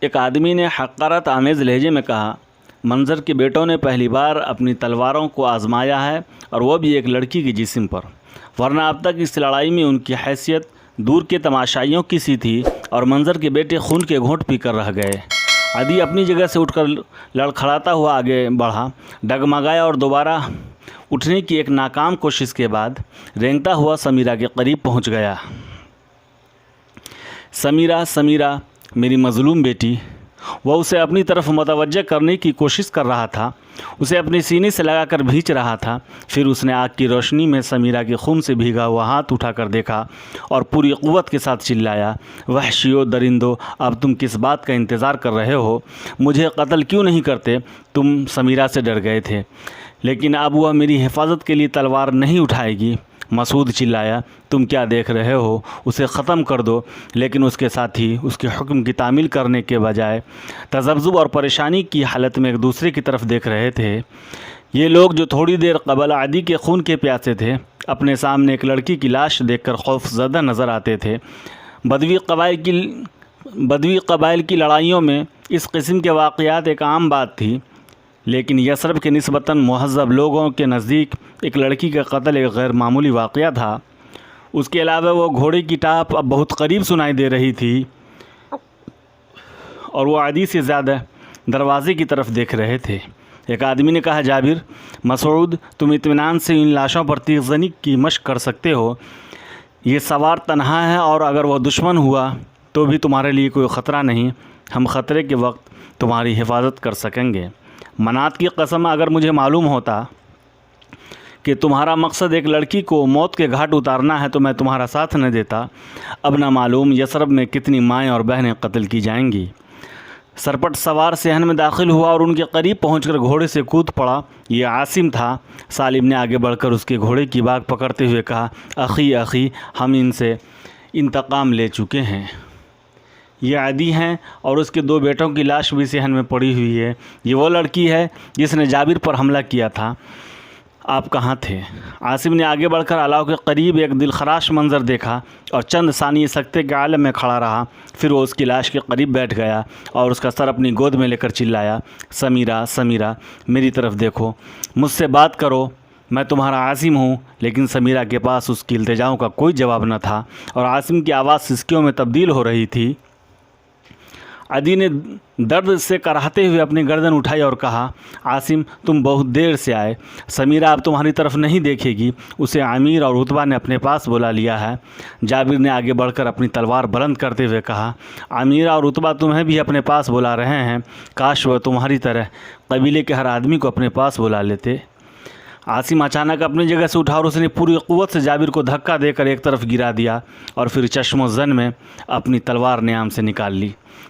ایک آدمی نے حقارت آمیز لہجے میں کہا، منظر کے بیٹوں نے پہلی بار اپنی تلواروں کو آزمایا ہے، اور وہ بھی ایک لڑکی کے جسم پر، ورنہ اب تک اس لڑائی میں ان کی حیثیت دور کے تماشائیوں کی سی تھی، اور منظر کے بیٹے خون کے گھونٹ پی کر رہ گئے۔ عدی اپنی جگہ سے اٹھ کر لڑکھڑاتا ہوا آگے بڑھا، ڈگمگایا اور دوبارہ اٹھنے کی ایک ناکام کوشش کے بعد رینگتا ہوا سمیرہ کے قریب پہنچ گیا۔ سمیرہ، سمیرہ، میری مظلوم بیٹی۔ وہ اسے اپنی طرف متوجہ کرنے کی کوشش کر رہا تھا، اسے اپنے سینے سے لگا کر بھینچ رہا تھا۔ پھر اس نے آگ کی روشنی میں سمیرہ کے خون سے بھیگا ہوا ہاتھ اٹھا کر دیکھا اور پوری قوت کے ساتھ چلایا، وحشیو، درندو، اب تم کس بات کا انتظار کر رہے ہو؟ مجھے قتل کیوں نہیں کرتے؟ تم سمیرہ سے ڈر گئے تھے، لیکن اب وہ میری حفاظت کے لیے تلوار نہیں اٹھائے گی۔ مسعود چلایا، تم کیا دیکھ رہے ہو؟ اسے ختم کر دو۔ لیکن اس کے ساتھی اس کے حکم کی تعمیل کرنے کے بجائے تذبذب اور پریشانی کی حالت میں ایک دوسرے کی طرف دیکھ رہے تھے۔ یہ لوگ جو تھوڑی دیر قبل عدی کے خون کے پیاسے تھے، اپنے سامنے ایک لڑکی کی لاش دیکھ کر خوف زدہ نظر آتے تھے۔ بدوی قبائل کی لڑائیوں میں اس قسم کے واقعات ایک عام بات تھی، لیکن یثرب کے نسبتاً مہذب لوگوں کے نزدیک ایک لڑکی کا قتل ایک غیر معمولی واقعہ تھا۔ اس کے علاوہ وہ گھوڑے کی ٹاپ اب بہت قریب سنائی دے رہی تھی، اور وہ عدی سے زیادہ دروازے کی طرف دیکھ رہے تھے۔ ایک آدمی نے کہا، جابر، مسعود، تم اطمینان سے ان لاشوں پر تیغ زنی کی مشق کر سکتے ہو۔ یہ سوار تنہا ہے، اور اگر وہ دشمن ہوا تو بھی تمہارے لیے کوئی خطرہ نہیں۔ ہم خطرے کے وقت تمہاری حفاظت کر سکیں گے۔ منات کی قسم، اگر مجھے معلوم ہوتا کہ تمہارا مقصد ایک لڑکی کو موت کے گھاٹ اتارنا ہے تو میں تمہارا ساتھ نہ دیتا۔ اب نہ معلوم یثرب میں کتنی مائیں اور بہنیں قتل کی جائیں گی۔ سرپٹ سوار صحن میں داخل ہوا اور ان کے قریب پہنچ کر گھوڑے سے کود پڑا۔ یہ عاصم تھا۔ سالم نے آگے بڑھ کر اس کے گھوڑے کی باگ پکڑتے ہوئے کہا، اخی، اخی، ہم ان سے انتقام لے چکے ہیں۔ یہ عدی ہیں، اور اس کے 2 بیٹوں کی لاش بھی صحن میں پڑی ہوئی ہے۔ یہ وہ لڑکی ہے جس نے جابر پر حملہ کیا تھا۔ آپ کہاں تھے؟ عاصم نے آگے بڑھ کر علاؤ کے قریب ایک دلخراش منظر دیکھا اور چند ثانیے سکتے کے عالم میں کھڑا رہا۔ پھر وہ اس کی لاش کے قریب بیٹھ گیا اور اس کا سر اپنی گود میں لے کر چلایا، سمیرہ، سمیرہ، میری طرف دیکھو، مجھ سے بات کرو، میں تمہارا عاصم ہوں۔ لیکن سمیرہ کے پاس اس کی التجاؤں کا کوئی جواب نہ تھا، اور عاصم کی آواز سسکیوں میں تبدیل ہو رہی تھی۔ عدی نے درد سے کراہتے ہوئے اپنی گردن اٹھائی اور کہا، عاصم، تم بہت دیر سے آئے۔ سمیرہ اب تمہاری طرف نہیں دیکھے گی۔ اسے عامر اور عتبہ نے اپنے پاس بلا لیا ہے۔ جابر نے آگے بڑھ کر اپنی تلوار بلند کرتے ہوئے کہا، عامر اور عتبہ تمہیں بھی اپنے پاس بلا رہے ہیں۔ کاش وہ تمہاری طرح قبیلے کے ہر آدمی کو اپنے پاس بلا لیتے۔ عاصم اچانک اپنی جگہ سے اٹھا اور اس نے پوری قوت سے جابر کو دھکا دے کر ایک طرف گرا دیا، اور پھر چشم و زن میں اپنی تلوار نیام سے نکال لی۔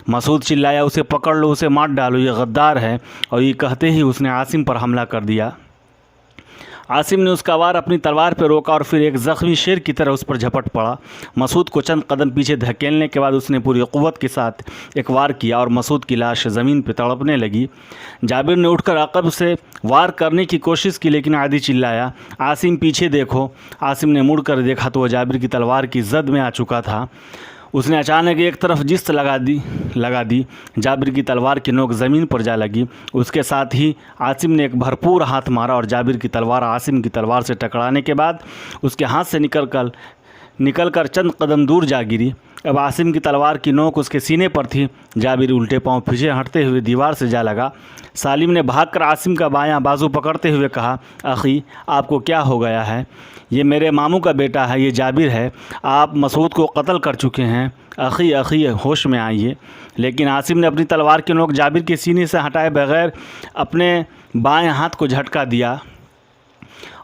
مسعود چلایا، اسے پکڑ لو، اسے مار ڈالو، یہ غدار ہے، اور یہ کہتے ہی اس نے عاصم پر حملہ کر دیا۔ عاصم نے اس کا وار اپنی تلوار پہ روکا اور پھر ایک زخمی شیر کی طرح اس پر جھپٹ پڑا۔ مسعود کو چند قدم پیچھے دھکیلنے کے بعد اس نے پوری قوت کے ساتھ ایک وار کیا اور مسعود کی لاش زمین پہ تڑپنے لگی۔ جابر نے اٹھ کر عقب سے وار کرنے کی کوشش کی، لیکن عدی چلایا، عاصم، پیچھے دیکھو۔ عاصم نے مڑ کر دیکھا تو وہ جابر کی تلوار کی زد میں آ چکا تھا۔ اس نے اچانک ایک طرف جست لگا دی، جابر کی تلوار کی نوک زمین پر جا لگی۔ اس کے ساتھ ہی عاصم نے ایک بھرپور ہاتھ مارا اور جابر کی تلوار عاصم کی تلوار سے ٹکرانے کے بعد اس کے ہاتھ سے نکل کر چند قدم دور جا گری۔ اب عاصم کی تلوار کی نوک اس کے سینے پر تھی۔ جابر الٹے پاؤں پیچھے ہٹتے ہوئے دیوار سے جا لگا۔ سالم نے بھاگ کر عاصم کا بایاں بازو پکڑتے ہوئے کہا، اخی، آپ کو کیا ہو گیا ہے؟ یہ میرے ماموں کا بیٹا ہے، یہ جابر ہے۔ آپ مسعود کو قتل کر چکے ہیں۔ اخی، اخی، ہوش میں آئیے۔ لیکن عاصم نے اپنی تلوار کی نوک جابر کے سینے سے ہٹائے بغیر اپنے بائیں ہاتھ کو جھٹکا دیا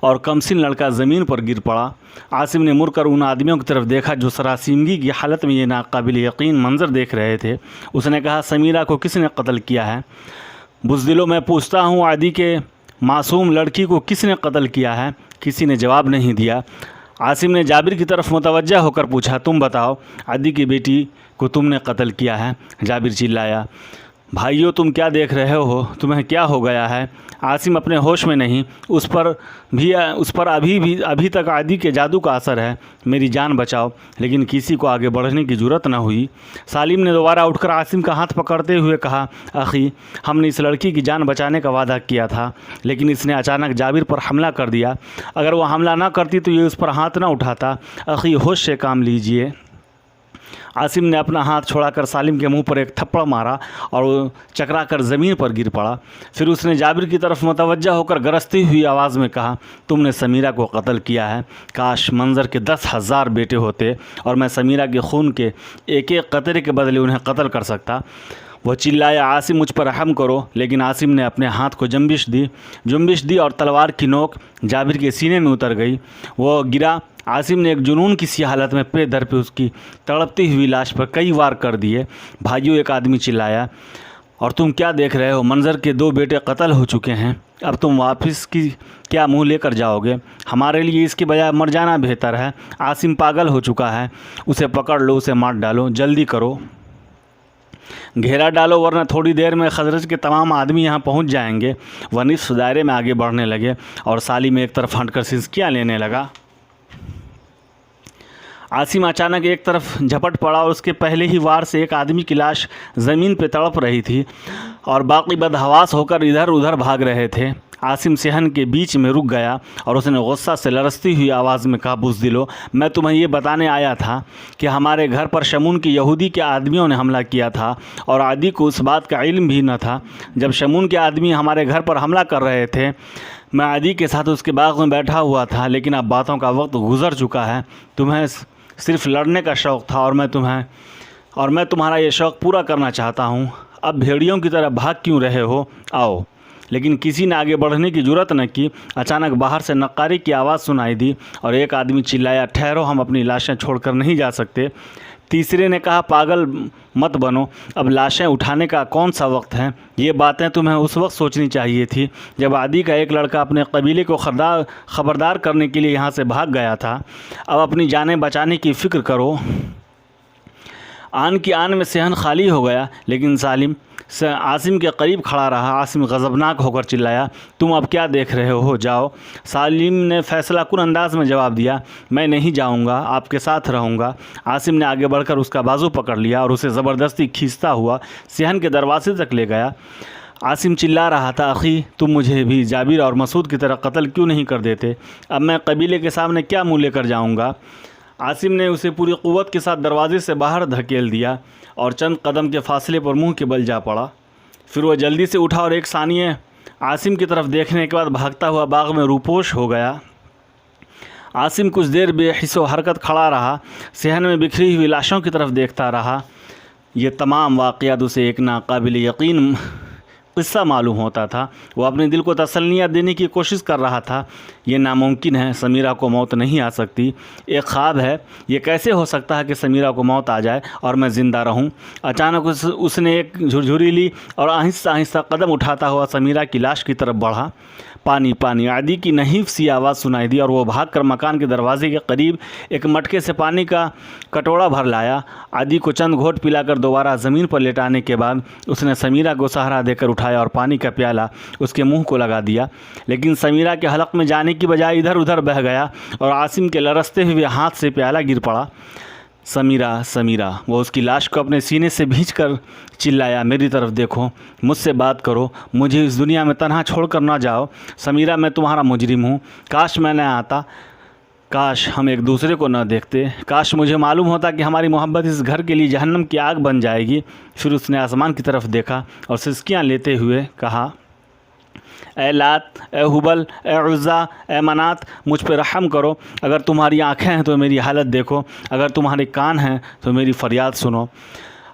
اور کمسن لڑکا زمین پر گر پڑا۔ عاصم نے مڑ کر ان آدمیوں کی طرف دیکھا جو سراسیمگی کی حالت میں یہ ناقابل یقین منظر دیکھ رہے تھے۔ اس نے کہا، سمیرہ کو کس نے قتل کیا ہے؟ بزدلوں، میں پوچھتا ہوں، عدی کے معصوم لڑکی کو کس نے قتل کیا ہے؟ کسی نے جواب نہیں دیا۔ عاصم نے جابر کی طرف متوجہ ہو کر پوچھا، تم بتاؤ، عدی کی بیٹی کو تم نے قتل کیا ہے؟ جابر چلایا، بھائیو تم کیا دیکھ رہے ہو؟ تمہیں کیا ہو گیا ہے؟ عاصم اپنے ہوش میں نہیں، اس پر ابھی تک عادی کے جادو کا اثر ہے۔ میری جان بچاؤ، لیکن کسی کو آگے بڑھنے کی جرأت نہ ہوئی۔ سالم نے دوبارہ اٹھ کر عاصم کا ہاتھ پکڑتے ہوئے کہا، اخی، ہم نے اس لڑکی کی جان بچانے کا وعدہ کیا تھا، لیکن اس نے اچانک جابر پر حملہ کر دیا۔ اگر وہ حملہ نہ کرتی تو یہ اس پر ہاتھ نہ اٹھاتا۔ اخی، ہوش سے کام لیجئے۔ عاصم نے اپنا ہاتھ چھوڑا کر سالم کے منہ پر ایک تھپڑ مارا اور وہ چکرا کر زمین پر گر پڑا۔ پھر اس نے جابر کی طرف متوجہ ہو کر گرجتی ہوئی آواز میں کہا، تم نے سمیرہ کو قتل کیا ہے۔ کاش منظر کے 10,000 بیٹے ہوتے اور میں سمیرہ کے خون کے ایک ایک قطرے کے بدلے انہیں قتل کر سکتا۔ وہ چلایا، عاصم مجھ پر رحم کرو، لیکن عاصم نے اپنے ہاتھ کو جنبش دی اور تلوار کی نوک جابر کے سینے میں اتر گئی۔ وہ گرا۔ عاصم نے ایک جنون کی سی حالت میں پے در پہ اس کی تڑپتی ہوئی لاش پر کئی وار کر دیے۔ بھائیو، ایک آدمی چلایا، اور تم کیا دیکھ رہے ہو؟ منظر کے 2 بیٹے قتل ہو چکے ہیں، اب تم واپس کی کیا منہ لے کر جاؤ گے؟ ہمارے لیے اس کے بجائے مر جانا بہتر ہے۔ عاصم پاگل ہو چکا ہے، اسے پکڑ لو، اسے مار ڈالو، جلدی کرو، گھیرا ڈالو، ورنہ تھوڑی دیر میں خزرج کے تمام آدمی یہاں پہنچ جائیں گے۔ وہ نصف دائرے میں آگے بڑھنے لگے اور سالم ایک طرف ہٹ کر سسکیاں لینے لگا۔ عاصم اچانک ایک طرف جھپٹ پڑا اور اس کے پہلے ہی وار سے ایک آدمی کی لاش زمین پہ تڑپ رہی تھی اور باقی بدحواس ہو کر ادھر ادھر بھاگ رہے تھے۔ عاصم صحن کے بیچ میں رک گیا اور اس نے غصہ سے لرزتی ہوئی آواز میں کہا، بزدلو، میں تمہیں یہ بتانے آیا تھا کہ ہمارے گھر پر شمون کی یہودی کے آدمیوں نے حملہ کیا تھا اور عادی کو اس بات کا علم بھی نہ تھا۔ جب شمون کے آدمی ہمارے گھر پر حملہ کر رہے تھے، میں عادی کے ساتھ اس کے باغ میں بیٹھا ہوا تھا، لیکن اب باتوں کا وقت گزر چکا ہے۔ تمہیں صرف لڑنے کا شوق تھا اور میں تمہارا یہ شوق پورا کرنا چاہتا ہوں۔ اب بھیڑیوں کی طرح بھاگ کیوں رہے ہو؟ آؤ۔ لیکن کسی نے آگے بڑھنے کی جرأت نہ کی۔ اچانک باہر سے نقاری کی آواز سنائی دی اور ایک آدمی چلایا، ٹھہرو، ہم اپنی لاشیں چھوڑ کر نہیں جا سکتے۔ تیسرے نے کہا، پاگل مت بنو، اب لاشیں اٹھانے کا کون سا وقت ہے؟ یہ باتیں تمہیں اس وقت سوچنی چاہیے تھی جب عادی کا ایک لڑکا اپنے قبیلے کو خبردار کرنے کے لیے یہاں سے بھاگ گیا تھا۔ اب اپنی جانیں بچانے کی فکر کرو۔ آن کی آن میں صحن خالی ہو گیا، لیکن سالم عاصم کے قریب کھڑا رہا۔ عاصم غضبناک ہو کر چلایا، تم اب کیا دیکھ رہے ہو؟ جاؤ۔ سالم نے فیصلہ کن انداز میں جواب دیا، میں نہیں جاؤں گا، آپ کے ساتھ رہوں گا۔ عاصم نے آگے بڑھ کر اس کا بازو پکڑ لیا اور اسے زبردستی کھینچتا ہوا صحن کے دروازے تک لے گیا۔ عاصم چلا رہا تھا، اخی، تم مجھے بھی جابر اور مسعود کی طرح قتل کیوں نہیں کر دیتے؟ اب میں قبیلے کے سامنے کیا منہ لے کر جاؤں گا؟ عاصم نے اسے پوری قوت کے ساتھ دروازے سے باہر دھکیل دیا اور چند قدم کے فاصلے پر منہ کے بل جا پڑا۔ پھر وہ جلدی سے اٹھا اور ایک ثانیے عاصم کی طرف دیکھنے کے بعد بھاگتا ہوا باغ میں روپوش ہو گیا۔ عاصم کچھ دیر بے حس و حرکت کھڑا رہا، صحن میں بکھری ہوئی لاشوں کی طرف دیکھتا رہا۔ یہ تمام واقعات اسے ایک ناقابل یقین قصہ معلوم ہوتا تھا۔ وہ اپنے دل کو تسلیاں دینے کی کوشش کر رہا تھا، یہ ناممکن ہے، سمیرہ کو موت نہیں آ سکتی، ایک خواب ہے، یہ کیسے ہو سکتا ہے کہ سمیرہ کو موت آ جائے اور میں زندہ رہوں؟ اچانک اس نے ایک جھرجھری لی اور آہستہ آہستہ قدم اٹھاتا ہوا سمیرہ کی لاش کی طرف بڑھا۔ پانی پانی، عادی کی نحیف سی آواز سنائی دی اور وہ بھاگ کر مکان کے دروازے کے قریب ایک مٹکے سے پانی کا کٹورا بھر لایا۔ عادی کو چند گھونٹ پلا کر دوبارہ زمین پر لیٹانے کے بعد اس نے سمیرہ کو سہارا دے کر اٹھایا اور پانی کا پیالہ اس کے منہ کو لگا دیا، لیکن سمیرہ کے حلق میں جانے کی بجائے ادھر ادھر بہہ گیا اور عاصم کے لرزتے ہوئے ہاتھ سے پیالہ گر پڑا۔ سمیرہ، سمیرہ، وہ اس کی لاش کو اپنے سینے سے بھینچ کر چلایا، میری طرف دیکھو، مجھ سے بات کرو، مجھے اس دنیا میں تنہا چھوڑ کر نہ جاؤ۔ سمیرہ، میں تمہارا مجرم ہوں، کاش میں نہ آتا، کاش ہم ایک دوسرے کو نہ دیکھتے، کاش مجھے معلوم ہوتا کہ ہماری محبت اس گھر کے لیے جہنم کی آگ بن جائے گی۔ پھر اس نے آسمان کی طرف دیکھا اور سسکیاں لیتے ہوئے کہا، اے لات، اے حبل، اے عزا، اے منات، مجھ پہ رحم کرو۔ اگر تمہاری آنکھیں ہیں تو میری حالت دیکھو، اگر تمہارے کان ہیں تو میری فریاد سنو۔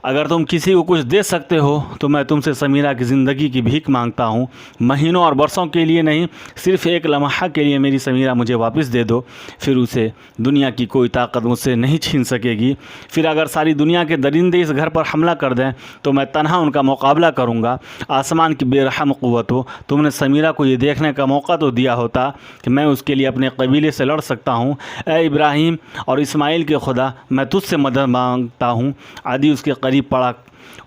اگر تم کسی کو کچھ دے سکتے ہو تو میں تم سے سمیرہ کی زندگی کی بھیک مانگتا ہوں، مہینوں اور برسوں کے لیے نہیں، صرف ایک لمحہ کے لیے میری سمیرہ مجھے واپس دے دو، پھر اسے دنیا کی کوئی طاقت مجھ سے نہیں چھین سکے گی۔ پھر اگر ساری دنیا کے درندے اس گھر پر حملہ کر دیں تو میں تنہا ان کا مقابلہ کروں گا۔ آسمان کی بے رحم قوت ہو، تم نے سمیرہ کو یہ دیکھنے کا موقع تو دیا ہوتا کہ میں اس کے لیے اپنے قبیلے سے لڑ سکتا ہوں۔ اے ابراہیم اور اسماعیل کے خدا، میں تجھ سے مدد مانگتا ہوں۔ عادی اس کے قریب پڑا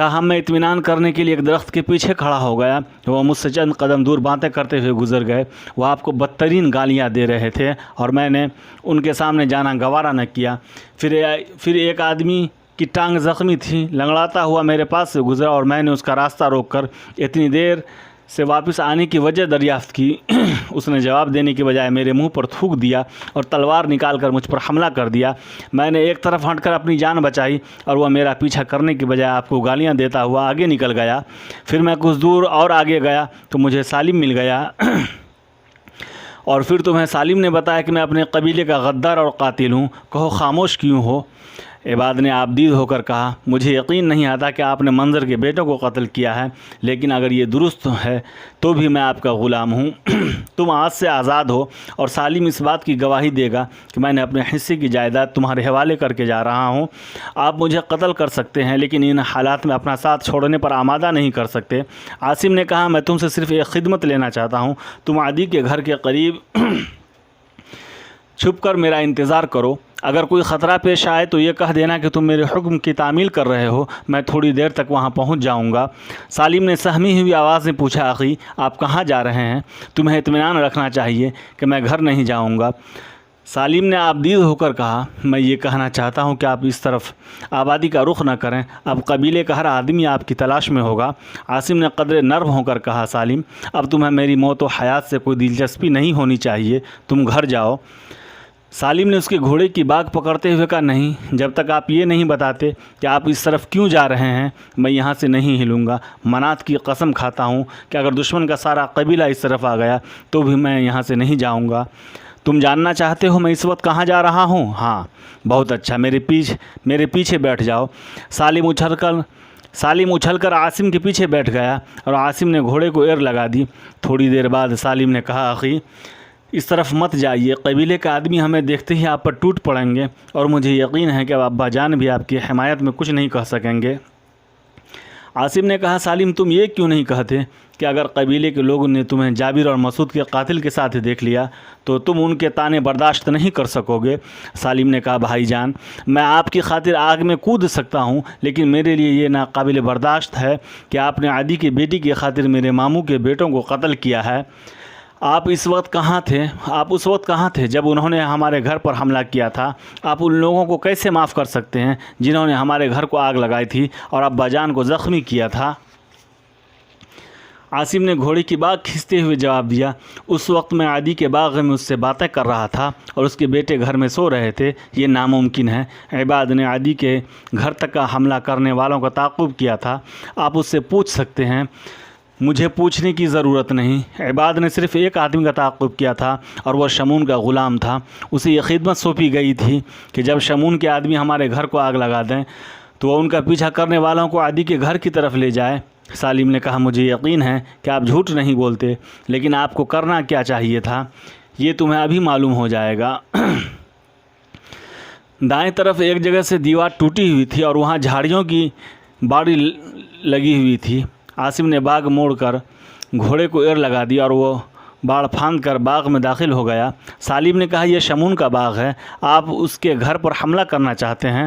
تاہم میں اطمینان کرنے کے لیے ایک درخت کے پیچھے کھڑا ہو گیا۔ وہ مجھ سے چند قدم دور باتیں کرتے ہوئے گزر گئے۔ وہ آپ کو بدترین گالیاں دے رہے تھے اور میں نے ان کے سامنے جانا گوارا نہ کیا۔ پھر ایک آدمی کی ٹانگ زخمی تھی، لنگڑاتا ہوا میرے پاس سے گزرا اور میں نے اس کا راستہ روک کر اتنی دیر سے واپس آنے کی وجہ دریافت کی۔ اس نے جواب دینے کے بجائے میرے منہ پر تھوک دیا اور تلوار نکال کر مجھ پر حملہ کر دیا۔ میں نے ایک طرف ہٹ کر اپنی جان بچائی اور وہ میرا پیچھا کرنے کے بجائے آپ کو گالیاں دیتا ہوا آگے نکل گیا۔ پھر میں کچھ دور اور آگے گیا تو مجھے سالم مل گیا اور پھر تمہیں سالم نے بتایا کہ میں اپنے قبیلے کا غدار اور قاتل ہوں۔ کہو خاموش کیوں ہو؟ عباد نے آبدید ہو کر کہا، مجھے یقین نہیں آتا کہ آپ نے منظر کے بیٹوں کو قتل کیا ہے، لیکن اگر یہ درست ہے تو بھی میں آپ کا غلام ہوں۔ تم آج سے آزاد ہو اور سالم اس بات کی گواہی دے گا کہ میں نے اپنے حصے کی جائیداد تمہارے حوالے کر کے جا رہا ہوں۔ آپ مجھے قتل کر سکتے ہیں لیکن ان حالات میں اپنا ساتھ چھوڑنے پر آمادہ نہیں کر سکتے۔ عاصم نے کہا، میں تم سے صرف ایک خدمت لینا چاہتا ہوں۔ تم عدی کے گھر کے قریب چھپ کر میرا انتظار کرو۔ اگر کوئی خطرہ پیش آئے تو یہ کہہ دینا کہ تم میرے حکم کی تعمیل کر رہے ہو۔ میں تھوڑی دیر تک وہاں پہنچ جاؤں گا۔ سالم نے سہمی ہوئی آواز میں پوچھا، اخی آپ کہاں جا رہے ہیں؟ تمہیں اطمینان رکھنا چاہیے کہ میں گھر نہیں جاؤں گا۔ سالم نے آبدید ہو کر کہا، میں یہ کہنا چاہتا ہوں کہ آپ اس طرف آبادی کا رخ نہ کریں، اب قبیلے کا ہر آدمی آپ کی تلاش میں ہوگا۔ عاصم نے قدرے نرم ہو کر کہا، سالم اب تمہیں میری موت و حیات سے کوئی دلچسپی نہیں ہونی چاہیے، تم گھر جاؤ۔ سالم نے اس کے گھوڑے کی باگ پکڑتے ہوئے کہا، نہیں، جب تک آپ یہ نہیں بتاتے کہ آپ اس طرف کیوں جا رہے ہیں میں یہاں سے نہیں ہلوں گا۔ منات کی قسم کھاتا ہوں کہ اگر دشمن کا سارا قبیلہ اس طرف آ گیا تو بھی میں یہاں سے نہیں جاؤں گا۔ تم جاننا چاہتے ہو میں اس وقت کہاں جا رہا ہوں؟ ہاں، بہت اچھا، میرے پیچھے بیٹھ جاؤ۔ سالم اچھل کر عاصم کے پیچھے بیٹھ گیا اور عاصم نے گھوڑے کو ایر لگا دی۔ تھوڑی دیر بعد سالم نے کہا، اخی اس طرف مت جائیے، قبیلے کے آدمی ہمیں دیکھتے ہی آپ پر ٹوٹ پڑیں گے اور مجھے یقین ہے کہ اب ابا جان بھی آپ کی حمایت میں کچھ نہیں کہہ سکیں گے۔ عاصم نے کہا، سالم تم یہ کیوں نہیں کہتے کہ اگر قبیلے کے لوگوں نے تمہیں جابر اور مسعود کے قاتل کے ساتھ دیکھ لیا تو تم ان کے طعنے برداشت نہیں کر سکو گے؟ سالم نے کہا، بھائی جان میں آپ کی خاطر آگ میں کود سکتا ہوں، لیکن میرے لیے یہ ناقابل برداشت ہے کہ آپ نے عدی کی بیٹی کی خاطر میرے ماموں کے بیٹوں کو قتل کیا ہے۔ آپ اس وقت کہاں تھے جب انہوں نے ہمارے گھر پر حملہ کیا تھا؟ آپ ان لوگوں کو کیسے معاف کر سکتے ہیں جنہوں نے ہمارے گھر کو آگ لگائی تھی اور ابا جان کو زخمی کیا تھا؟ عاصم نے گھوڑے کی باگ کھینچتے ہوئے جواب دیا، اس وقت میں عدی کے باغ میں اس سے باتیں کر رہا تھا اور اس کے بیٹے گھر میں سو رہے تھے۔ یہ ناممکن ہے۔ عباد نے عدی کے گھر تک کا حملہ کرنے والوں کا تعاقب کیا تھا۔ آپ اس سے پوچھ سکتے ہیں۔ مجھے پوچھنے کی ضرورت نہیں۔ عباد نے صرف ایک آدمی کا تعاقب کیا تھا اور وہ شمون کا غلام تھا۔ اسے یہ خدمت سونپی گئی تھی کہ جب شمون کے آدمی ہمارے گھر کو آگ لگا دیں تو وہ ان کا پیچھا کرنے والوں کو عدی کے گھر کی طرف لے جائے۔ سالم نے کہا، مجھے یقین ہے کہ آپ جھوٹ نہیں بولتے، لیکن آپ کو کرنا کیا چاہیے تھا یہ تمہیں ابھی معلوم ہو جائے گا۔ دائیں طرف ایک جگہ سے دیوار ٹوٹی ہوئی تھی اور وہاں جھاڑیوں کی باڑی لگی ہوئی تھی۔ عاصم نے باغ موڑ کر گھوڑے کو ایر لگا دی اور وہ باڑ پھاند کر باغ میں داخل ہو گیا۔ سالم نے کہا، یہ شمون کا باغ ہے، آپ اس کے گھر پر حملہ کرنا چاہتے ہیں؟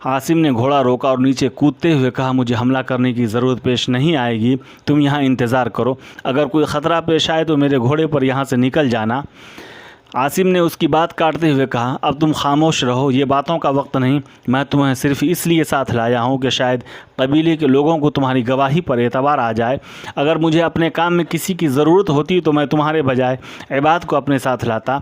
عاصم نے گھوڑا روکا اور نیچے کودتے ہوئے کہا، مجھے حملہ کرنے کی ضرورت پیش نہیں آئے گی، تم یہاں انتظار کرو، اگر کوئی خطرہ پیش آئے تو میرے گھوڑے پر یہاں سے نکل جانا۔ عاصم نے اس کی بات کاٹتے ہوئے کہا، اب تم خاموش رہو، یہ باتوں کا وقت نہیں، میں تمہیں صرف اس لیے ساتھ لایا ہوں کہ شاید قبیلے کے لوگوں کو تمہاری گواہی پر اعتبار آ جائے۔ اگر مجھے اپنے کام میں کسی کی ضرورت ہوتی تو میں تمہارے بجائے عباد کو اپنے ساتھ لاتا۔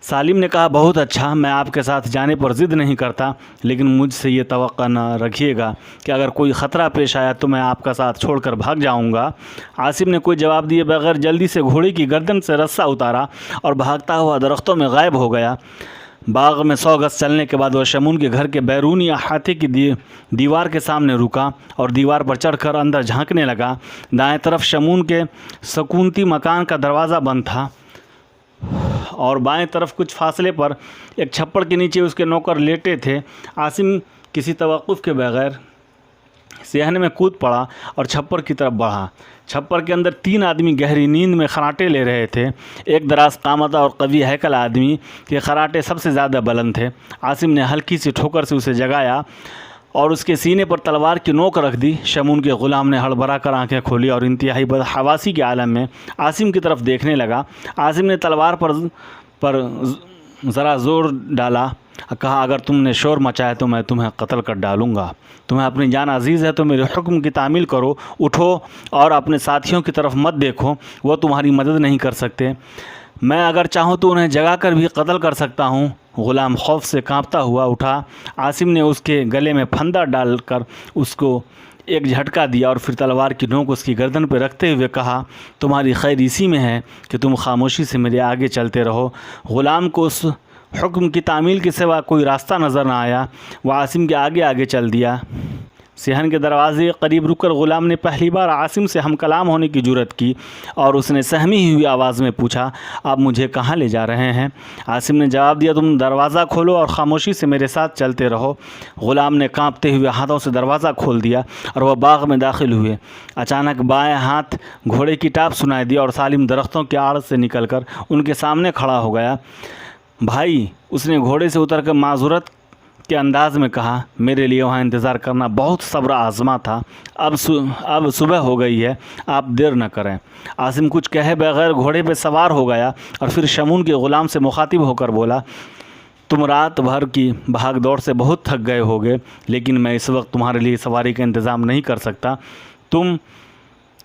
سالم نے کہا، بہت اچھا، میں آپ کے ساتھ جانے پر ضد نہیں کرتا، لیکن مجھ سے یہ توقع نہ رکھیے گا کہ اگر کوئی خطرہ پیش آیا تو میں آپ کا ساتھ چھوڑ کر بھاگ جاؤں گا۔ عاصم نے کوئی جواب دیے بغیر جلدی سے گھوڑے کی گردن سے رسہ اتارا اور بھاگتا ہوا درختوں میں غائب ہو گیا۔ باغ میں 100 گز چلنے کے بعد وہ شمون کے گھر کے بیرونی احاطے کی دیوار کے سامنے رکا اور دیوار پر چڑھ کر اندر جھانکنے لگا۔ دائیں طرف شمون کے سکونتی مکان کا دروازہ بند تھا اور بائیں طرف کچھ فاصلے پر ایک چھپڑ کے نیچے اس کے نوکر لیٹے تھے۔ عاصم کسی توقف کے بغیر صحن میں کود پڑا اور چھپر کی طرف بڑھا۔ چھپر کے اندر 3 آدمی گہری نیند میں خراٹے لے رہے تھے۔ ایک دراز قامت اور قوی ہیکل آدمی کے خراٹے سب سے زیادہ بلند تھے۔ عاصم نے ہلکی سی ٹھوکر سے اسے جگایا اور اس کے سینے پر تلوار کی نوک رکھ دی۔ شمون کے غلام نے ہڑبڑا کر آنکھیں کھولی اور انتہائی بدحواسی کے عالم میں عاصم کی طرف دیکھنے لگا۔ عاصم نے تلوار پر ذرا زور ڈالا، کہا اگر تم نے شور مچایا تو میں تمہیں قتل کر ڈالوں گا۔ تمہیں اپنی جان عزیز ہے تو میرے حکم کی تعمیل کرو، اٹھو اور اپنے ساتھیوں کی طرف مت دیکھو، وہ تمہاری مدد نہیں کر سکتے۔ میں اگر چاہوں تو انہیں جگا کر بھی قتل کر سکتا ہوں۔ غلام خوف سے کانپتا ہوا اٹھا۔ عاصم نے اس کے گلے میں پھندا ڈال کر اس کو ایک جھٹکا دیا اور پھر تلوار کی نوک اس کی گردن پہ رکھتے ہوئے کہا، تمہاری خیر اسی میں ہے کہ تم خاموشی سے میرے آگے چلتے رہو۔ غلام کو اس حکم کی تعمیل کے سوا کوئی راستہ نظر نہ آیا۔ وہ عاصم کے آگے آگے چل دیا۔ صحن کے دروازے کے قریب رک کر غلام نے پہلی بار عاصم سے ہم کلام ہونے کی جرأت کی اور اس نے سہمی ہوئی آواز میں پوچھا، آپ مجھے کہاں لے جا رہے ہیں؟ عاصم نے جواب دیا، تم دروازہ کھولو اور خاموشی سے میرے ساتھ چلتے رہو۔ غلام نے کانپتے ہوئے ہاتھوں سے دروازہ کھول دیا اور وہ باغ میں داخل ہوئے۔ اچانک بائیں ہاتھ گھوڑے کی ٹاپ سنائی دی اور سالم درختوں کی آڑ سے نکل کر ان کے سامنے کھڑا ہو گیا۔ بھائی، اس نے گھوڑے سے اتر کر معذرت کے انداز میں کہا، میرے لیے وہاں انتظار کرنا بہت صبر آزما تھا۔ اب صبح ہو گئی ہے، آپ دیر نہ کریں۔ عاصم کچھ کہے بغیر گھوڑے پہ سوار ہو گیا اور پھر شمون کے غلام سے مخاطب ہو کر بولا، تم رات بھر کی بھاگ دوڑ سے بہت تھک گئے ہوگے، لیکن میں اس وقت تمہارے لیے سواری کا انتظام نہیں کر سکتا۔ تم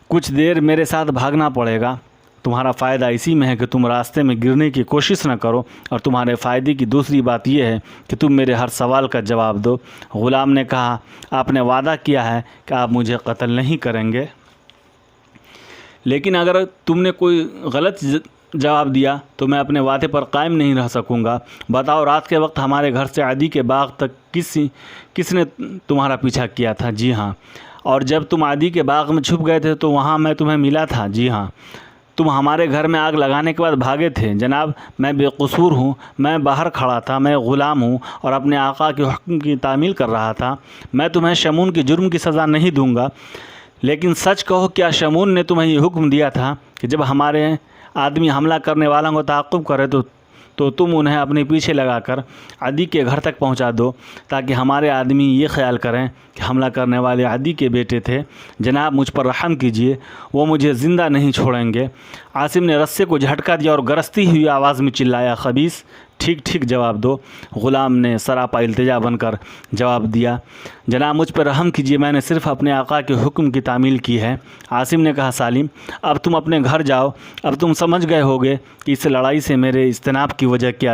کچھ دیر میرے ساتھ بھاگنا پڑے گا۔ تمہارا فائدہ اسی میں ہے کہ تم راستے میں گرنے کی کوشش نہ کرو، اور تمہارے فائدے کی دوسری بات یہ ہے کہ تم میرے ہر سوال کا جواب دو۔ غلام نے کہا، آپ نے وعدہ کیا ہے کہ آپ مجھے قتل نہیں کریں گے، لیکن اگر تم نے کوئی غلط جواب دیا تو میں اپنے وعدے پر قائم نہیں رہ سکوں گا۔ بتاؤ، رات کے وقت ہمارے گھر سے عدی کے باغ تک کس نے تمہارا پیچھا کیا تھا؟ جی ہاں۔ اور جب تم عدی کے باغ میں چھپ گئے تھے تو وہاں میں تمہیں ملا تھا؟ جی ہاں۔ تم ہمارے گھر میں آگ لگانے کے بعد بھاگے تھے؟ جناب، میں بے قصور ہوں، میں باہر کھڑا تھا، میں غلام ہوں اور اپنے آقا کے حکم کی تعمیل کر رہا تھا۔ میں تمہیں شمون کے جرم کی سزا نہیں دوں گا، لیکن سچ کہو، کیا شمون نے تمہیں یہ حکم دیا تھا کہ جب ہمارے آدمی حملہ کرنے والوں کو تعقب کرے تو تم انہیں اپنے پیچھے لگا کر عدی کے گھر تک پہنچا دو، تاکہ ہمارے آدمی یہ خیال کریں کہ حملہ کرنے والے عدی کے بیٹے تھے؟ جناب، مجھ پر رحم کیجیے، وہ مجھے زندہ نہیں چھوڑیں گے۔ عاصم نے رسے کو جھٹکا دیا اور گرجتی ہوئی آواز میں چلایا، خبیث، ٹھیک ٹھیک جواب دو۔ غلام نے سراپا التجا بن کر جواب دیا، جناب مجھ پر رحم کیجیے، میں نے صرف اپنے آقا کے حکم کی تعمیل کی ہے۔ عاصم نے کہا، سالم، اب تم اپنے گھر جاؤ۔ اب تم سمجھ گئے ہوگے کہ اس لڑائی سے میرے اجتناب کی وجہ کیا